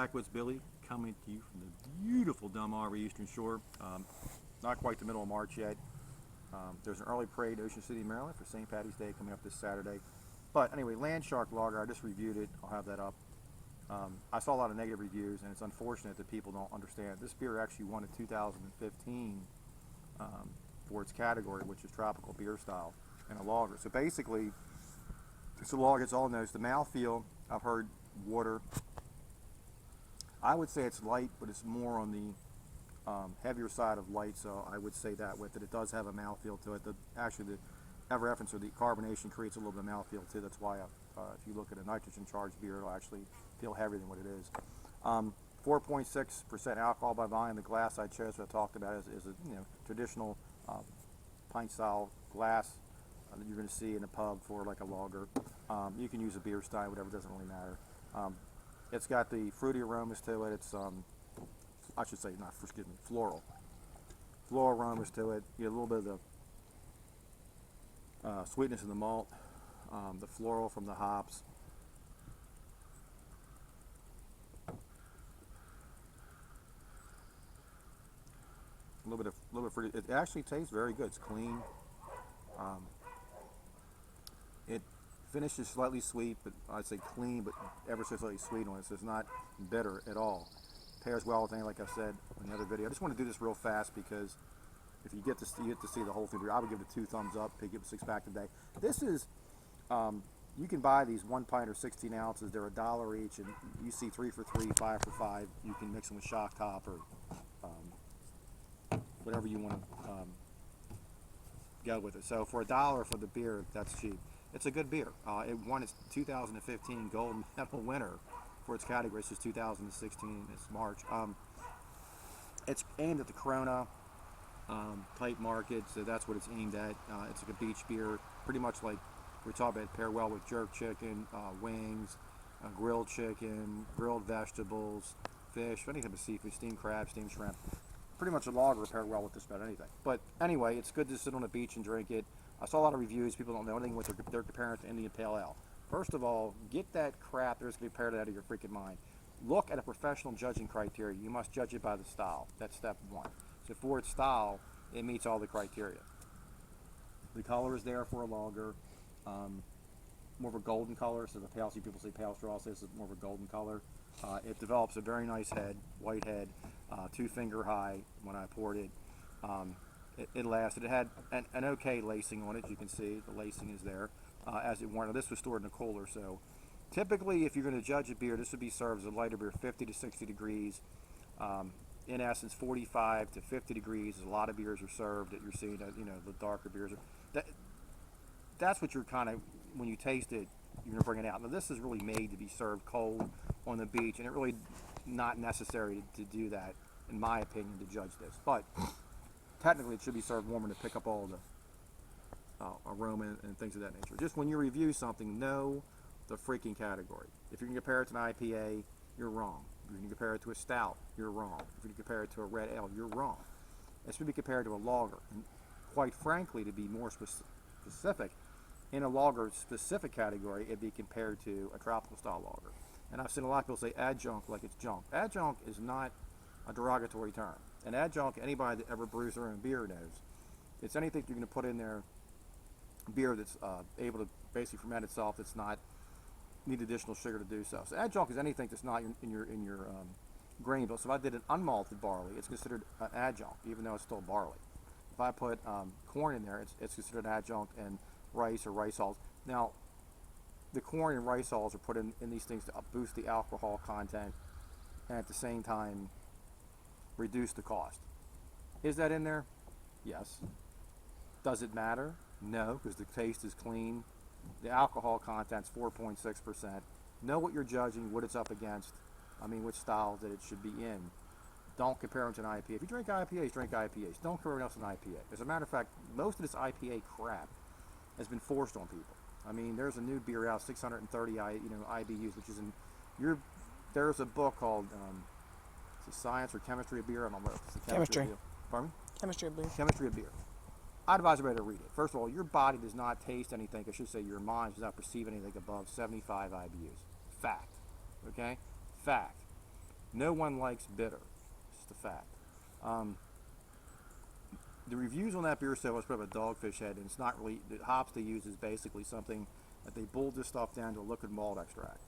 Backwoods Billy, coming to you from the beautiful Delmarva Eastern Shore. Not quite the middle of March yet. There's an early parade in Ocean City, Maryland for St. Patty's Day coming up this Saturday. But anyway, Landshark Lager, I just reviewed it. I'll have that up. I saw a lot of negative reviews, and it's unfortunate that people don't understand. This beer actually won in 2015 for its category, which is tropical beer style, and a lager. So basically, it's a lager. It's all notes. The mouthfeel, I've heard water. I would say it's light, but it's more on the heavier side of light, so I would say that with it. It does have a mouthfeel to it. Actually, the effervescence or the carbonation creates a little bit of mouthfeel too. That's why if you look at a nitrogen-charged beer, it'll actually feel heavier than what it is. 4.6% alcohol by volume. The glass I chose, what I talked about, is a traditional pint-style glass that you're going to see in a pub for like a lager. You can use a beer stein, whatever, doesn't really matter. It's got the fruity aromas to it. It's I should say not, excuse me, floral aromas to it. You get a little bit of the sweetness in the malt, the floral from the hops. A little bit of fruity. It actually tastes very good. It's clean. It finishes slightly sweet, but I'd say clean, but ever so slightly sweet on it. So it's not bitter at all. Pairs well with anything, like I said in the other video. I just want to do this real fast because if you get to see the whole thing, I would give it 2 thumbs up. Pick up 6-pack today. This is you can buy these 1 pint or 16 ounces. They're $1 each, and you see 3 for 3, 5 for 5. You can mix them with Shock Top or whatever you want to go with it. So for $1 for the beer, that's cheap. It's a good beer. It won its 2015 gold medal winner for its category. This is 2016. It's March. It's aimed at the Corona type market, so that's what it's aimed at. It's like a beach beer, pretty much like we're talking about. Pair well with jerk chicken, wings, grilled chicken, grilled vegetables, fish, any type of seafood, steamed crab, steamed shrimp. Pretty much a lager paired well with just about anything. But anyway, it's good to sit on a beach and drink it. I saw a lot of reviews. People don't know anything what they're comparing it to Indian Pale Ale. First of all, get that crap there's going to be paired out of your freaking mind. Look at a professional judging criteria. You must judge it by the style. That's step 1. So for its style, it meets all the criteria. The color is there for a lager. More of a golden color. So the pale, see people say pale straw, so this is more of a golden color. It develops a very nice head, white head, 2-finger high when I poured it. It lasted. It had an okay lacing on it. You can see the lacing is there as it warmed. This was stored in a cooler, so typically if you're going to judge a beer, this would be served as a lighter beer, 50 to 60 degrees. In essence, 45 to 50 degrees. A lot of beers are served that you're seeing. The darker beers. That's what you're kind of, when you taste it, you're going to bring it out. Now this is really made to be served cold on the beach, and it really not necessary to do that, in my opinion, to judge this. But technically, it should be served warmer to pick up all the aroma and things of that nature. Just when you review something, know the freaking category. If you can compare it to an IPA, you're wrong. If you can compare it to a stout, you're wrong. If you can compare it to a red ale, you're wrong. It should be compared to a lager. And quite frankly, to be more specific, in a lager specific category, it'd be compared to a tropical style lager. And I've seen a lot of people say adjunct like it's junk. Adjunct is not a derogatory term. An adjunct, anybody that ever brews their own beer knows, it's anything you're going to put in there, beer that's able to basically ferment itself, that's not need additional sugar to do so. So adjunct is anything that's not in your grain bill. So if I did an unmalted barley, it's considered an adjunct, even though it's still barley. If I put corn in there, it's considered an adjunct, and rice or rice hulls. Now, the corn and rice hulls are put in these things to boost the alcohol content and at the same time reduce the cost. Is that in there? Yes. Does it matter? No, because the taste is clean. The alcohol content's 4.6%. Know what you're judging, what it's up against. Which styles that it should be in. Don't compare them to an IPA. If you drink IPAs, drink IPAs. Don't compare everyone else to an IPA. As a matter of fact, most of this IPA crap has been forced on people. There's a new beer out, 630 IBUs, which is there's a book called it's the Science or Chemistry of Beer. I don't know if it's the Chemistry of Beer. Pardon me? Chemistry of beer. Chemistry of Beer. I'd advise everybody to read it. First of all, your body does not taste anything. I should say your mind does not perceive anything above 75 IBUs. Fact. Okay? Fact. No one likes bitter. It's just a fact. Um, the reviews on that beer so much put up a Dogfish Head, and it's not really, the hops they use is basically something that they boiled this stuff down to a liquid malt extract.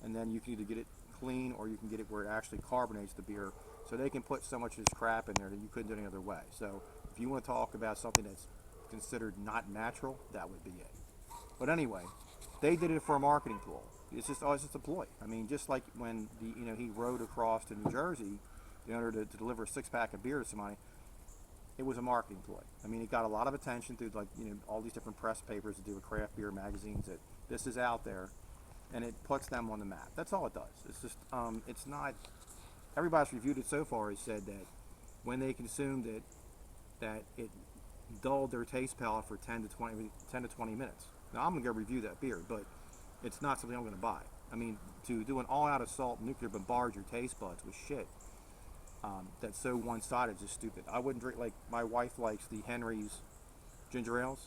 And then you can either get it clean or you can get it where it actually carbonates the beer. So they can put so much of this crap in there that you couldn't do it any other way. So if you want to talk about something that's considered not natural, that would be it. But anyway, they did it for a marketing tool. It's just always just a ploy. I mean, just like when he rode across to New Jersey in order to deliver a 6-pack of beer to somebody, it was a marketing ploy. I mean, it got a lot of attention through all these different press papers that do with craft beer magazines that this is out there, and it puts them on the map. That's all it does. It's just it's not. Everybody's reviewed it so far has said that when they consumed it, that it dulled their taste palate for 10 to 20 minutes. Now I'm gonna go review that beer, but it's not something I'm gonna buy. I mean, to do an all-out assault nuclear bombard your taste buds with shit that's so one-sided is just stupid. I wouldn't drink, like my wife likes the Henry's ginger ales,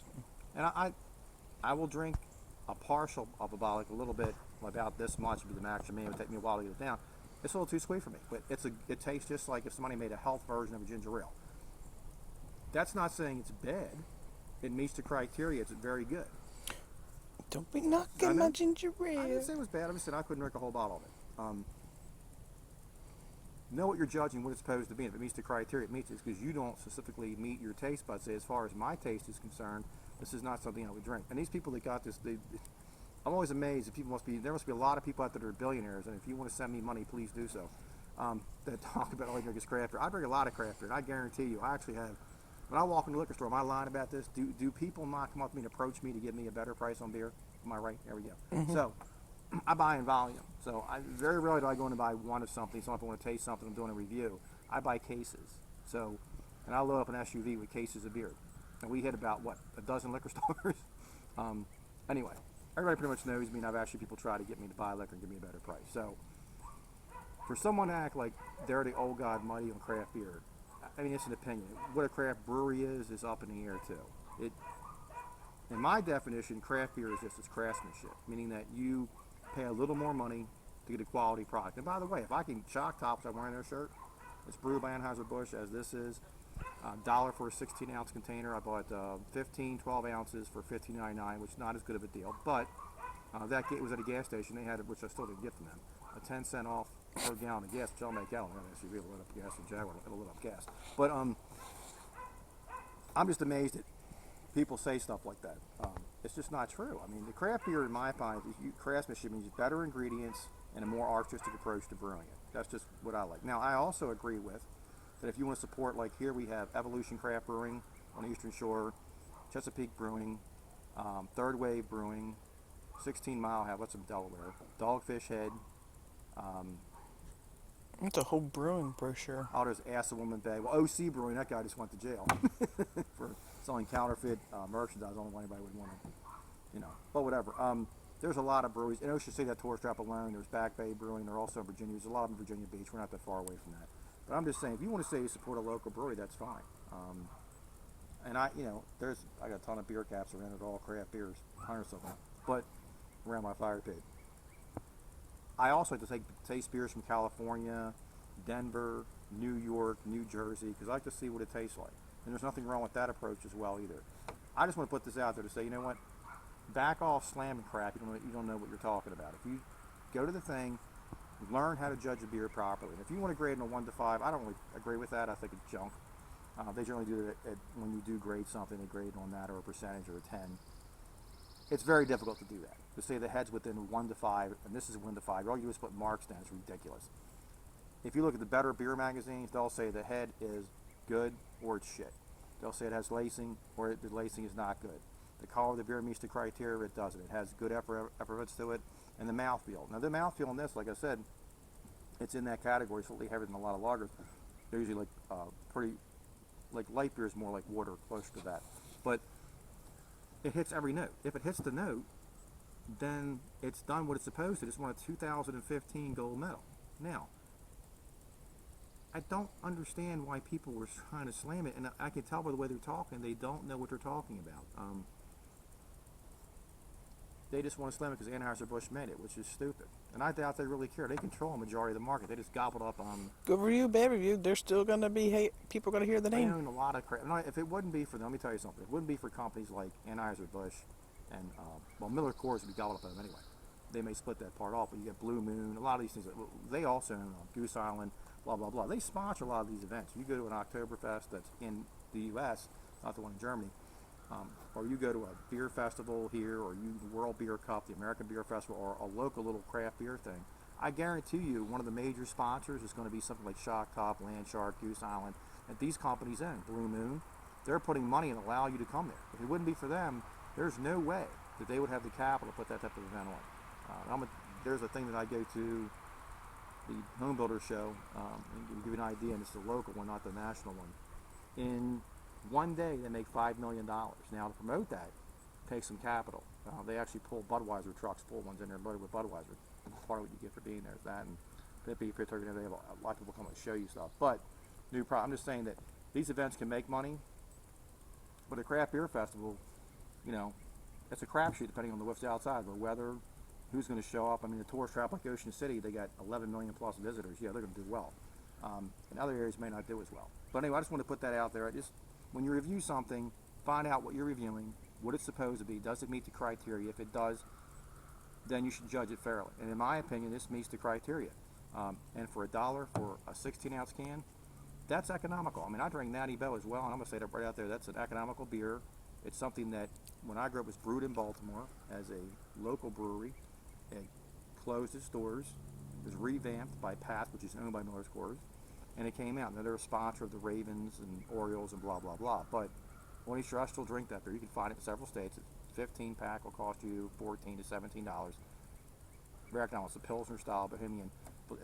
and I will drink a partial of a bottle, like a little bit, about this much would be the maximum. It would take me a while to get it down. It's a little too sweet for me, but it tastes just like if somebody made a health version of a ginger ale. That's not saying it's bad. It meets the criteria. It's very good. Don't be knocking my ginger ale. I didn't say it was bad. I just said I couldn't drink a whole bottle of it. Know what you're judging, what it's supposed to be. If it meets the criteria, it meets it. Because you don't specifically meet your taste buds. Say, as far as my taste is concerned, this is not something I would drink. And these people that got this, I'm always amazed that there must be a lot of people out there that are billionaires. And if you want to send me money, please do so. That talk about all you drink is craft beer. I drink a lot of craft beer, and I guarantee you, I actually have. When I walk into the liquor store, am I lying about this? Do people not come up to me and approach me to give me a better price on beer? Am I right? There we go. Mm-hmm. So, I buy in volume. So, very rarely do I go in and buy one of something. So, if I want to taste something, I'm doing a review. I buy cases. So, and I load up an SUV with cases of beer. And we hit about, a dozen liquor stores? Anyway, everybody pretty much knows me, and I've actually people try to get me to buy liquor and give me a better price. So, for someone to act like they're the old god mighty on craft beer, I mean, it's an opinion. What a craft brewery is up in the air too. In my definition, craft beer is just its craftsmanship, meaning that you pay a little more money to get a quality product. And by the way, if I can, Shock Tops, I'm wearing their shirt. It's brewed by Anheuser-Busch, as this is. $1 for a 16-ounce container. I bought 12 ounces for $15.99, which is not as good of a deal. But that was at a gas station. They had it, which I still didn't get from them, a 10-cent off per gallon of gas, which I'll make out on that SUV. It'll lit up gas, and Jaguar it'll lit up gas. But I'm just amazed that people say stuff like that. It's just not true. I mean, the craft beer, in my opinion, craftsmanship means better ingredients and a more artistic approach to brewing it. That's just what I like. Now, I also agree with that if you want to support, like here we have Evolution Craft Brewing on the Eastern Shore, Chesapeake Brewing, Third Wave Brewing, 16 Mile have, what's in Delaware, Dogfish Head. It's a whole brewing brochure. Oh, there's Assawoman Bay. Well, OC Brewing, that guy just went to jail for selling counterfeit merchandise. I don't know why anybody would want to, but whatever. There's a lot of breweries. In Ocean City, that tourist trap alone, there's Back Bay Brewing. They're also in Virginia. There's a lot of them in Virginia Beach. We're not that far away from that. But I'm just saying, if you want to say you support a local brewery, that's fine. And I got a ton of beer caps around it, all craft beers, 100 something, but around my fire pit. I also like to taste beers from California, Denver, New York, New Jersey, because I like to see what it tastes like. And there's nothing wrong with that approach as well either. I just want to put this out there to say, you know what? Back off slamming crap. You don't know what you're talking about. If you go to the thing, learn how to judge a beer properly. And if you want to grade it on 1 to 5, I don't really agree with that. I think it's junk. They generally do it when you do grade something, they grade on that or a percentage or a 10. It's very difficult to do that. To say the head's within 1 to 5, and this is 1 to 5, all you do is put marks down. It's ridiculous. If you look at the better beer magazines, they'll say the head is good or it's shit. They'll say it has lacing or the lacing is not good. The color of the beer meets the criteria, it doesn't. It has good effervescence to it, and the mouthfeel. Now the mouthfeel in this, like I said, it's in that category, slightly heavier than a lot of lagers. They're usually like light beer is more like water, closer to that. But it hits every note. If it hits the note, then it's done what it's supposed to. It's won a 2015 gold medal. Now, I don't understand why people were trying to slam it, and I can tell by the way they're talking, they don't know what they're talking about. They just want to slam it because Anheuser-Busch made it, which is stupid. And I doubt they really care. They control a majority of the market. They just gobbled up on. Good review, bad review. There's still gonna be people gonna hear the They name. own a lot of crap. No, if it wouldn't be for them, let me tell you something. If it wouldn't be for companies like Anheuser-Busch and, well, Miller Coors would be gobbled up by them anyway. They may split that part off, but you get Blue Moon, a lot of these things. They also own Goose Island, blah, blah, blah. They sponsor a lot of these events. You go to an Oktoberfest that's in the U.S., not the one in Germany, or you go to a beer festival here, or the World Beer Cup, the American Beer Festival, or a local little craft beer thing. I guarantee you one of the major sponsors is going to be something like Shock Top, Landshark, Goose Island, that these companies own. Blue Moon, they're putting money and allow you to come there. If it wouldn't be for them, there's no way that they would have the capital to put that type of event on. There's a thing that I go to, the Home Builder Show, and to give you an idea, and it's the local one, not the national one. In one day, they make $5 million. Now, to promote that, takes some capital. They actually pull Budweiser trucks, full ones in there loaded with Budweiser. Part of what you get for being there is that, and they have a lot of people come and show you stuff. But I'm just saying that these events can make money, but a craft beer festival, it's a crapshoot depending on what's outside, the weather, who's going to show up. I mean, the tourist trap like Ocean City, they got 11 million plus visitors. Yeah, they're going to do well. And other areas may not do as well. But anyway, I just want to put that out there. When you review something, find out what you're reviewing, what it's supposed to be. Does it meet the criteria? If it does, then you should judge it fairly. And in my opinion, this meets the criteria. And for $1 for a 16-ounce can, that's economical. I mean, I drink Natty Boh as well, and I'm going to say that right out there. That's an economical beer. It's something that, when I grew up, was brewed in Baltimore as a local brewery. It closed its doors. It was revamped by Pabst, which is owned by Miller Coors, and it came out. Now, they're a sponsor of the Ravens and Orioles and blah, blah, blah. But when I still drink that beer, you can find it in several states. A 15-pack will cost you $14 to $17. Very economical. It's a Pilsner style Bohemian, but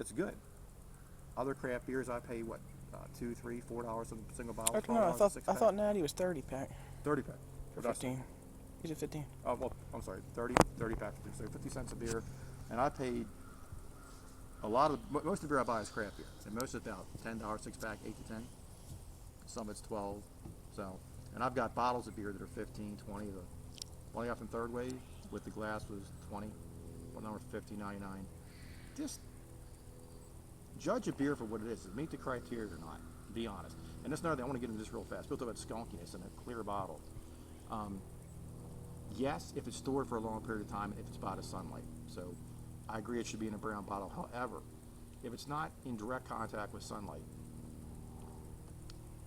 it's good. Other craft beers, I pay what, $2, $3, $4 a single bottle. I don't know. I thought Natty was 30 pack 30 pack for 15. He's at 15. Oh, well, I'm sorry, 30 pack, so 50 cents a beer, and I paid most of the beer I buy is craft beer, and most of it's about $10 six pack, 8 to 10. Some of it's 12. So, and I've got bottles of beer that are 15, 20. The one I got from Third Wave with the glass was 20. One number was $15.99. Just judge a beer for what it is. Does it meet the criteria or not? Be honest. And that's another thing. I want to get into this real fast. People talk about skunkiness in a clear bottle. Yes, if it's stored for a long period of time, if it's by the sunlight. So I agree it should be in a brown bottle. However, if it's not in direct contact with sunlight,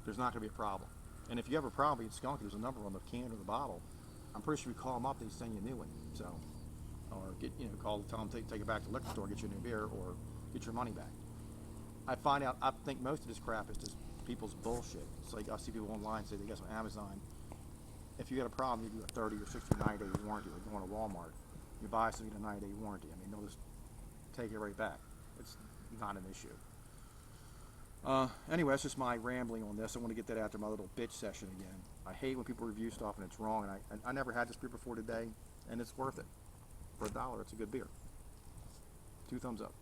there's not going to be a problem. And if you have a problem with skunky, there's a number on the can or the bottle. I'm pretty sure you call them up, they send you a new one. So, or tell them take it back to the liquor store, get you a new beer, or get your money back. I think most of this crap is just people's bullshit. It's like I see people online say they got some Amazon. If you got a problem, you do a 30 or 60 or 90 day warranty. Like going to Walmart, you buy something, you get a 90-day warranty. I mean, they'll just take it right back. It's not an issue. Anyway, that's just my rambling on this. I want to get that after my little bitch session again. I hate when people review stuff and it's wrong, and I never had this beer before today, and it's worth it. For $1, it's a good beer. 2 thumbs up.